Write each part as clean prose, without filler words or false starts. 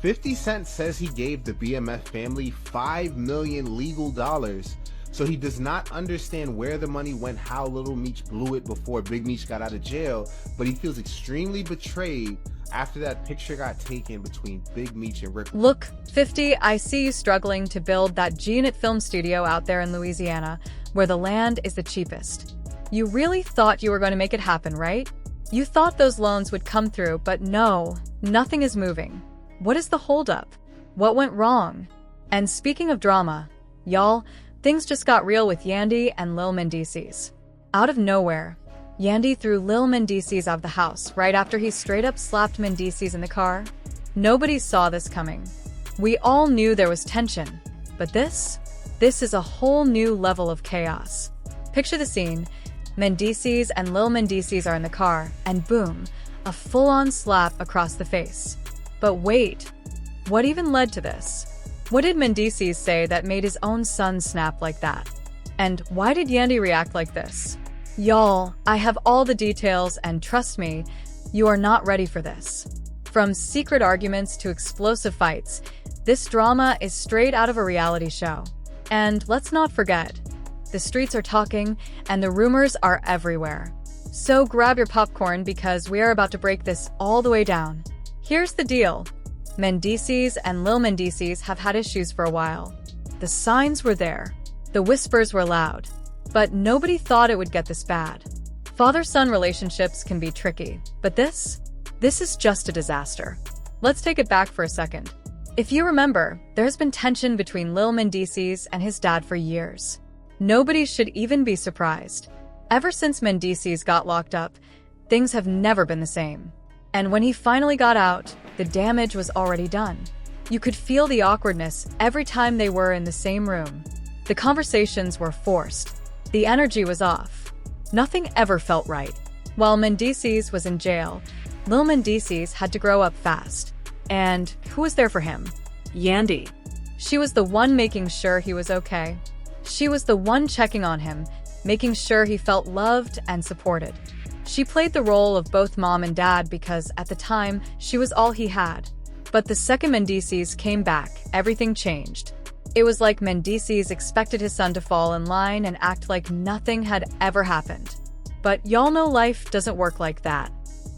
50 Cent says he gave the BMF family $5 million legal dollars, so he does not understand where the money went, how Lil Meech blew it before Big Meech got out of jail, but he feels extremely betrayed after that picture got taken between Big Meech and Rick. Look, 50, I see you struggling to build that G-Unit film studio out there in Louisiana, where the land is the cheapest. You really thought you were going to make it happen, right? You thought those loans would come through, but no, nothing is moving. What is the holdup? What went wrong? And speaking of drama, y'all, things just got real with Yandy and Lil Mendices. Out of nowhere, Yandy threw Lil Mendices out of the house right after he straight up slapped Mendices in the car. Nobody saw this coming. We all knew there was tension, but this is a whole new level of chaos. Picture the scene. Mendices and Lil Mendices are in the car, and boom, a full-on slap across the face. But wait, what even led to this? What did Mendices say that made his own son snap like that? And why did Yandy react like this? Y'all, I have all the details, and trust me, you are not ready for this. From secret arguments to explosive fights, this drama is straight out of a reality show. And let's not forget, the streets are talking, and the rumors are everywhere. So grab your popcorn because we are about to break this all the way down. Here's the deal. Mendices and Lil Mendices have had issues for a while. The signs were there. The whispers were loud. But nobody thought it would get this bad. Father-son relationships can be tricky, but this is just a disaster. Let's take it back for a second. If you remember, there has been tension between Lil Mendices and his dad for years. Nobody should even be surprised. Ever since Mendices got locked up, things have never been the same. And when he finally got out, the damage was already done. You could feel the awkwardness every time they were in the same room. The conversations were forced. The energy was off. Nothing ever felt right. While Mendices was in jail, Lil Mendices had to grow up fast. And who was there for him? Yandy. She was the one making sure he was okay. She was the one checking on him, making sure he felt loved and supported. She played the role of both mom and dad because, at the time, she was all he had. But the second Mendices came back, everything changed. It was like Mendices expected his son to fall in line and act like nothing had ever happened. But y'all know life doesn't work like that.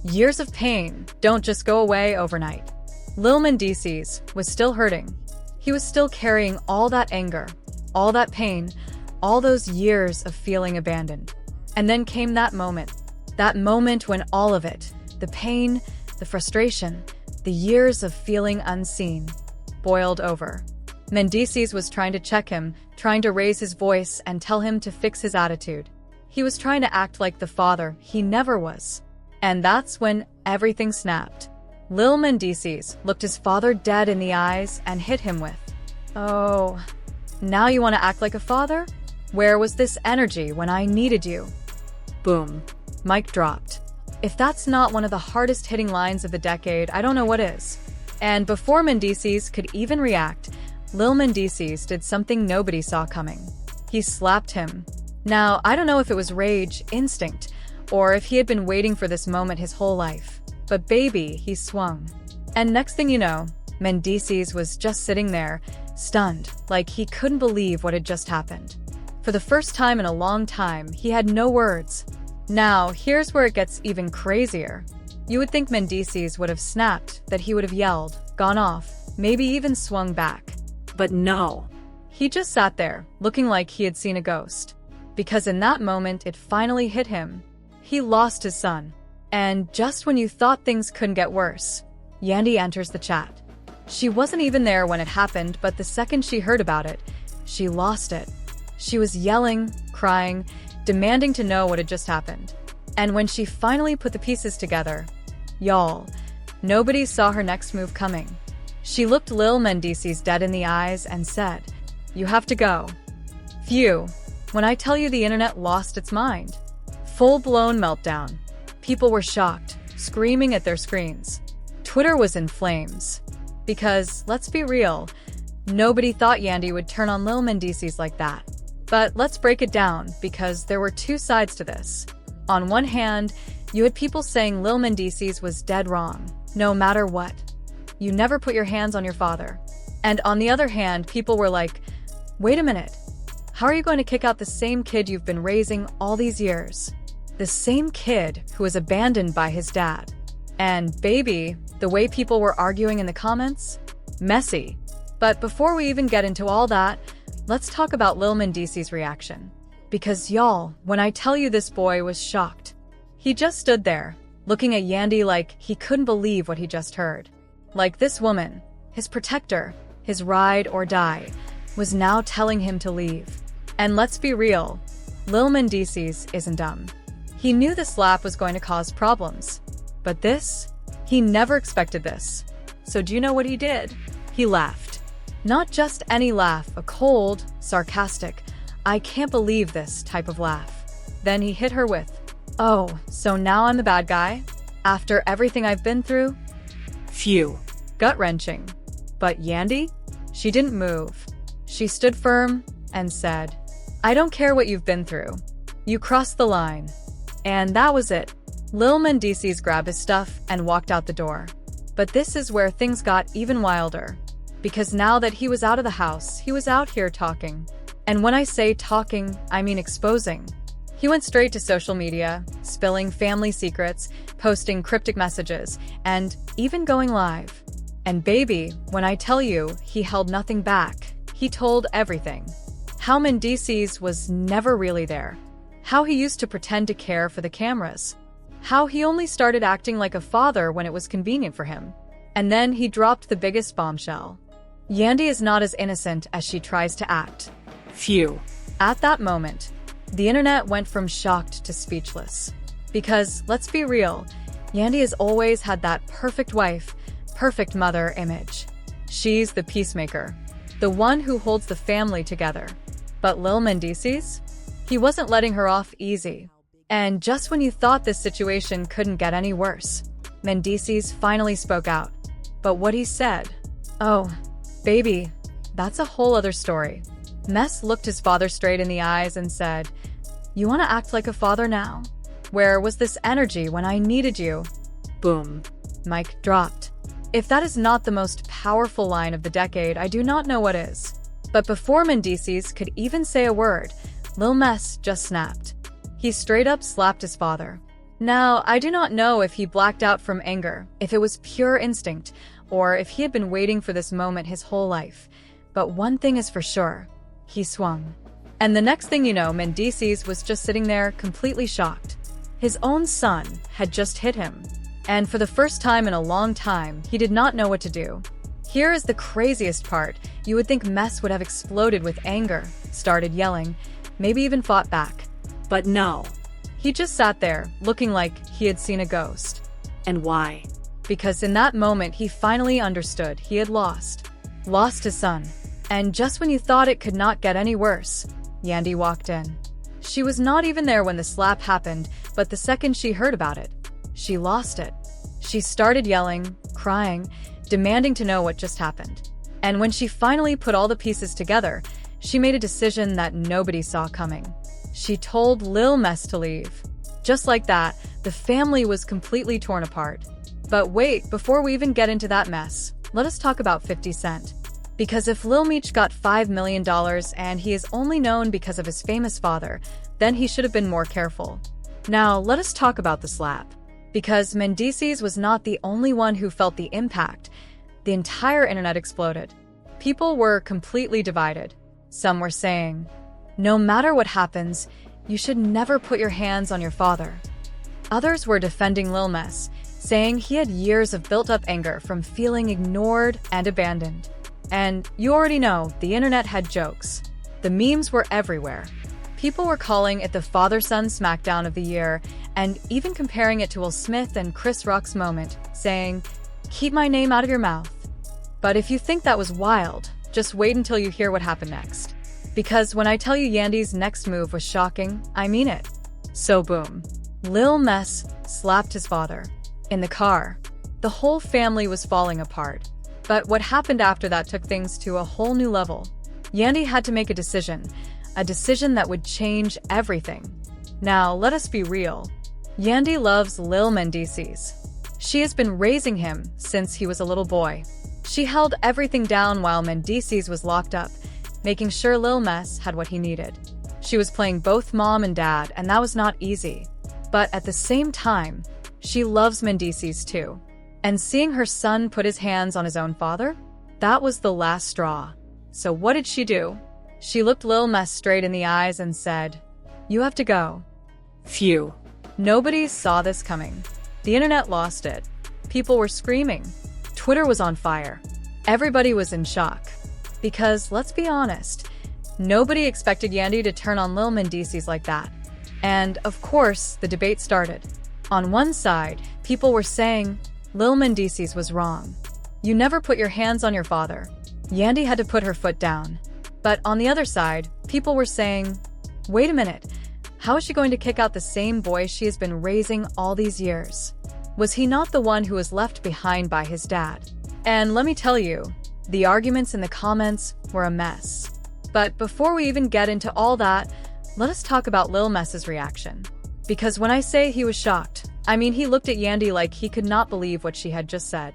Years of pain don't just go away overnight. Lil Mendices was still hurting. He was still carrying all that anger, all that pain, all those years of feeling abandoned. And then came that moment when all of it, the pain, the frustration, the years of feeling unseen, boiled over. Mendices was trying to check him, trying to raise his voice and tell him to fix his attitude. He was trying to act like the father he never was. And that's when everything snapped. Lil Mendices looked his father dead in the eyes and hit him with, "Oh, now you want to act like a father? Where was this energy when I needed you?" Boom. Mic dropped. If that's not one of the hardest hitting lines of the decade, I don't know what is. And before Mendices could even react, Lil Mendices did something nobody saw coming. He slapped him. Now, I don't know if it was rage, instinct, or if he had been waiting for this moment his whole life. But baby, he swung. And next thing you know, Mendices was just sitting there, stunned, like he couldn't believe what had just happened. For the first time in a long time, he had no words. Now, here's where it gets even crazier. You would think Mendices would have snapped, that he would have yelled, gone off, maybe even swung back. But no. He just sat there, looking like he had seen a ghost. Because in that moment, it finally hit him. He lost his son. And just when you thought things couldn't get worse, Yandy enters the chat. She wasn't even there when it happened, but the second she heard about it, she lost it. She was yelling, crying, demanding to know what had just happened. And when she finally put the pieces together, y'all, nobody saw her next move coming. She looked Lil Mendices dead in the eyes and said, "You have to go." Phew, when I tell you the internet lost its mind. Full-blown meltdown. People were shocked, screaming at their screens. Twitter was in flames. Because, let's be real, nobody thought Yandy would turn on Lil Mendices like that. But let's break it down, because there were two sides to this. On one hand, you had people saying Lil Mendices was dead wrong, no matter what. You never put your hands on your father. And on the other hand, people were like, wait a minute. How are you going to kick out the same kid you've been raising all these years? The same kid who was abandoned by his dad. And baby, the way people were arguing in the comments? Messy. But before we even get into all that, let's talk about Lil Mendici's reaction. Because y'all, when I tell you this boy was shocked. He just stood there, looking at Yandy like he couldn't believe what he just heard. Like this woman, his protector, his ride or die, was now telling him to leave. And let's be real, Lil Mendici's isn't dumb. He knew the slap was going to cause problems. But this? He never expected this. So do you know what he did? He laughed. Not just any laugh, a cold, sarcastic, I can't believe this type of laugh. Then he hit her with, oh, so now I'm the bad guy? After everything I've been through? Phew. Gut-wrenching. But Yandy? She didn't move. She stood firm and said, I don't care what you've been through. You crossed the line. And that was it. Lil Mendici's grabbed his stuff and walked out the door. But this is where things got even wilder. Because now that he was out of the house, he was out here talking. And when I say talking, I mean exposing. He went straight to social media, spilling family secrets, posting cryptic messages, and even going live. And baby, when I tell you, he held nothing back. He told everything. How Mendici's was never really there. How he used to pretend to care for the cameras. How he only started acting like a father when it was convenient for him. And then he dropped the biggest bombshell. Yandy is not as innocent as she tries to act. Phew. At that moment, the internet went from shocked to speechless. Because, let's be real, Yandy has always had that perfect wife, perfect mother image. She's the peacemaker, the one who holds the family together. But Lil Mendici's? He wasn't letting her off easy. And just when you thought this situation couldn't get any worse, Mendici's finally spoke out. But what he said? Oh, baby, that's a whole other story. Mess looked his father straight in the eyes and said, you want to act like a father now? Where was this energy when I needed you? Boom. Mic dropped. If that is not the most powerful line of the decade, I do not know what is. But before Mendici's could even say a word, Lil Mess just snapped. He straight up slapped his father. Now, I do not know if he blacked out from anger, if it was pure instinct, or if he had been waiting for this moment his whole life. But one thing is for sure, he swung. And the next thing you know, Mendici's was just sitting there completely shocked. His own son had just hit him. And for the first time in a long time, he did not know what to do. Here is the craziest part. You would think Mess would have exploded with anger, started yelling, maybe even fought back. But no. He just sat there, looking like he had seen a ghost. And why? Because in that moment, he finally understood he had lost. Lost his son. And just when you thought it could not get any worse, Yandy walked in. She was not even there when the slap happened, but the second she heard about it, she lost it. She started yelling, crying, demanding to know what just happened. And when she finally put all the pieces together, she made a decision that nobody saw coming. She told Lil Mess to leave. Just like that, the family was completely torn apart. But wait, before we even get into that mess, let us talk about 50 Cent. Because if Lil Meech got $5 million and he is only known because of his famous father, then he should have been more careful. Now, let us talk about the slap. Because Mendici's was not the only one who felt the impact. The entire internet exploded. People were completely divided. Some were saying, no matter what happens, you should never put your hands on your father. Others were defending Lil Mess, saying he had years of built-up anger from feeling ignored and abandoned. And you already know, the internet had jokes. The memes were everywhere. People were calling it the father-son smackdown of the year, and even comparing it to Will Smith and Chris Rock's moment, saying, keep my name out of your mouth. But if you think that was wild, just wait until you hear what happened next. Because when I tell you Yandy's next move was shocking, I mean it. So boom. Lil Mess slapped his father. In the car. The whole family was falling apart. But what happened after that took things to a whole new level. Yandy had to make a decision that would change everything. Now, let us be real. Yandy loves Lil Mendici's. She has been raising him since he was a little boy. She held everything down while Mendices was locked up, making sure Lil Mess had what he needed. She was playing both mom and dad, and that was not easy. But at the same time, she loves Mendices too. And seeing her son put his hands on his own father? That was the last straw. So what did she do? She looked Lil Mess straight in the eyes and said, "You have to go." Phew. Nobody saw this coming. The internet lost it. People were screaming. Twitter was on fire. Everybody was in shock. Because, let's be honest, nobody expected Yandy to turn on Lil Mendices like that. And, of course, the debate started. On one side, people were saying, Lil Mendices was wrong. You never put your hands on your father. Yandy had to put her foot down. But on the other side, people were saying, wait a minute, how is she going to kick out the same boy she has been raising all these years? Was he not the one who was left behind by his dad? And let me tell you, the arguments in the comments were a mess. But before we even get into all that, let us talk about Lil Mess's reaction. Because when I say he was shocked, I mean he looked at Yandy like he could not believe what she had just said.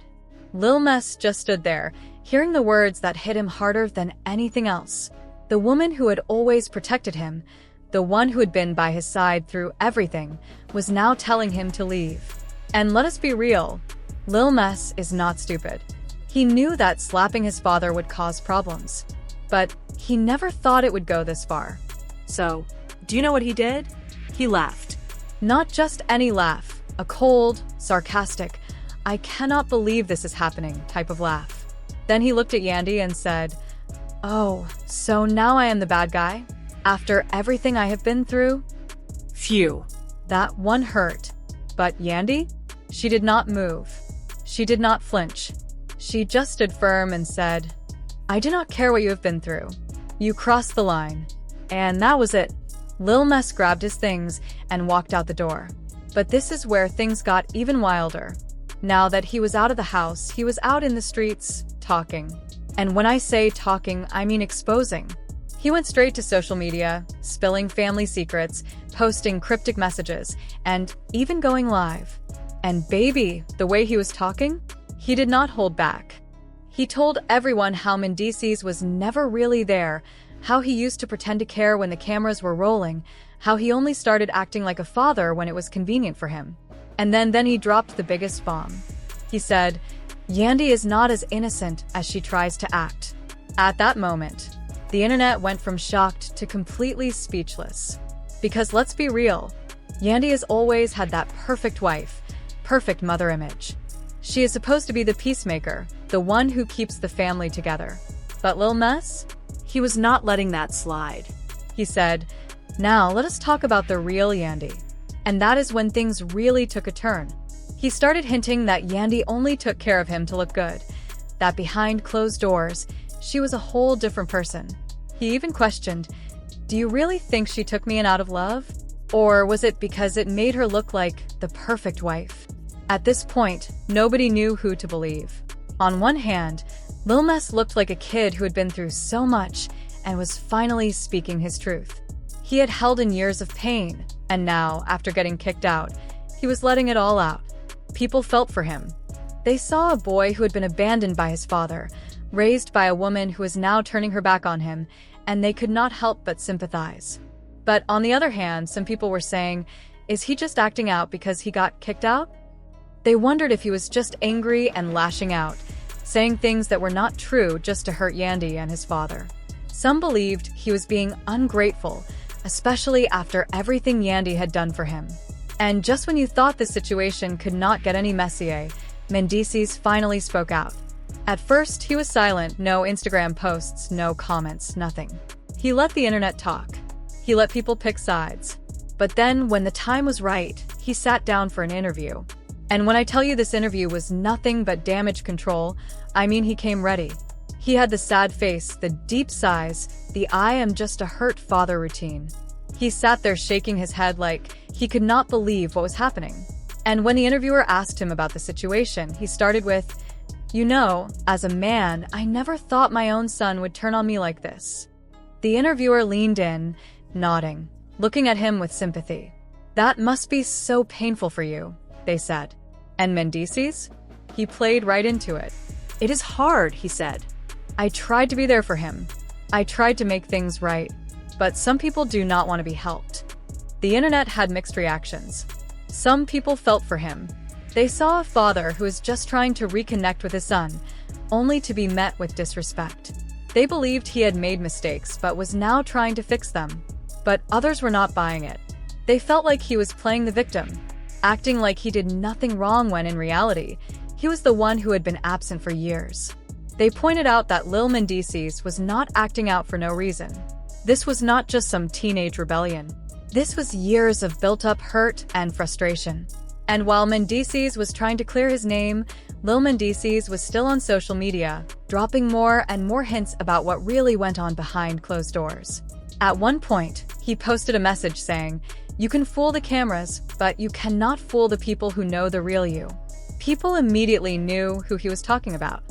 Lil Mess just stood there, hearing the words that hit him harder than anything else. The woman who had always protected him, the one who had been by his side through everything, was now telling him to leave. And let us be real, Lil Mess is not stupid. He knew that slapping his father would cause problems. But he never thought it would go this far. So, do you know what he did? He laughed. Not just any laugh, a cold, sarcastic, I cannot believe this is happening type of laugh. Then he looked at Yandy and said, "Oh, so now I am the bad guy? After everything I have been through?" Phew. That one hurt. But Yandy? She did not move. She did not flinch. She just stood firm and said, "I do not care what you have been through. You crossed the line." And that was it. Lil Mess grabbed his things and walked out the door. But this is where things got even wilder. Now that he was out of the house, he was out in the streets, talking. And when I say talking, I mean exposing. He went straight to social media, spilling family secrets, posting cryptic messages, and even going live. And baby, the way he was talking, he did not hold back. He told everyone how Mendices was never really there, how he used to pretend to care when the cameras were rolling, how he only started acting like a father when it was convenient for him. And then he dropped the biggest bomb. He said, Yandy is not as innocent as she tries to act. At that moment, the internet went from shocked to completely speechless. Because let's be real, Yandy has always had that perfect wife, perfect mother image. She is supposed to be the peacemaker, the one who keeps the family together. But Lil Mess? He was not letting that slide. He said, "Now let us talk about the real Yandy." And that is when things really took a turn. He started hinting that Yandy only took care of him to look good, that behind closed doors, she was a whole different person. He even questioned, "Do you really think she took me in out of love? Or was it because it made her look like the perfect wife?" At this point, nobody knew who to believe. On one hand, Lil Mess looked like a kid who had been through so much and was finally speaking his truth. He had held in years of pain, and now, after getting kicked out, he was letting it all out. People felt for him. They saw a boy who had been abandoned by his father, raised by a woman who was now turning her back on him, and they could not help but sympathize. But on the other hand, some people were saying, is he just acting out because he got kicked out? They wondered if he was just angry and lashing out, saying things that were not true just to hurt Yandy and his father. Some believed he was being ungrateful, especially after everything Yandy had done for him. And just when you thought the situation could not get any messier, Mendices finally spoke out. At first, he was silent, no Instagram posts, no comments, nothing. He let the internet talk. He let people pick sides. But then, when the time was right, he sat down for an interview. And when I tell you this interview was nothing but damage control, I mean he came ready. He had the sad face, the deep sighs, the "I am just a hurt father" routine. He sat there shaking his head like he could not believe what was happening. And when the interviewer asked him about the situation, he started with, "You know, as a man, I never thought my own son would turn on me like this." The interviewer leaned in, nodding, looking at him with sympathy. "That must be so painful for you," they said. And Mendices? He played right into it. It is hard, he said. I tried to be there for him. I tried to make things right. But some people do not want to be helped. The internet had mixed reactions. Some people felt for him. They saw a father who was just trying to reconnect with his son, only to be met with disrespect. They believed he had made mistakes but was now trying to fix them. But others were not buying it. They felt like he was playing the victim, acting like he did nothing wrong when in reality, he was the one who had been absent for years. They pointed out that Lil Mendices was not acting out for no reason. This was not just some teenage rebellion. This was years of built-up hurt and frustration. And while Mendices was trying to clear his name, Lil Mendices was still on social media, dropping more and more hints about what really went on behind closed doors. At one point, he posted a message saying, "You can fool the cameras, but you cannot fool the people who know the real you." People immediately knew who he was talking about.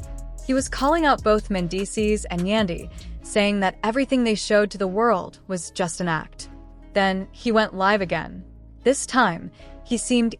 He was calling out both Mendices and Yandy, saying that everything they showed to the world was just an act. Then he went live again. This time, he seemed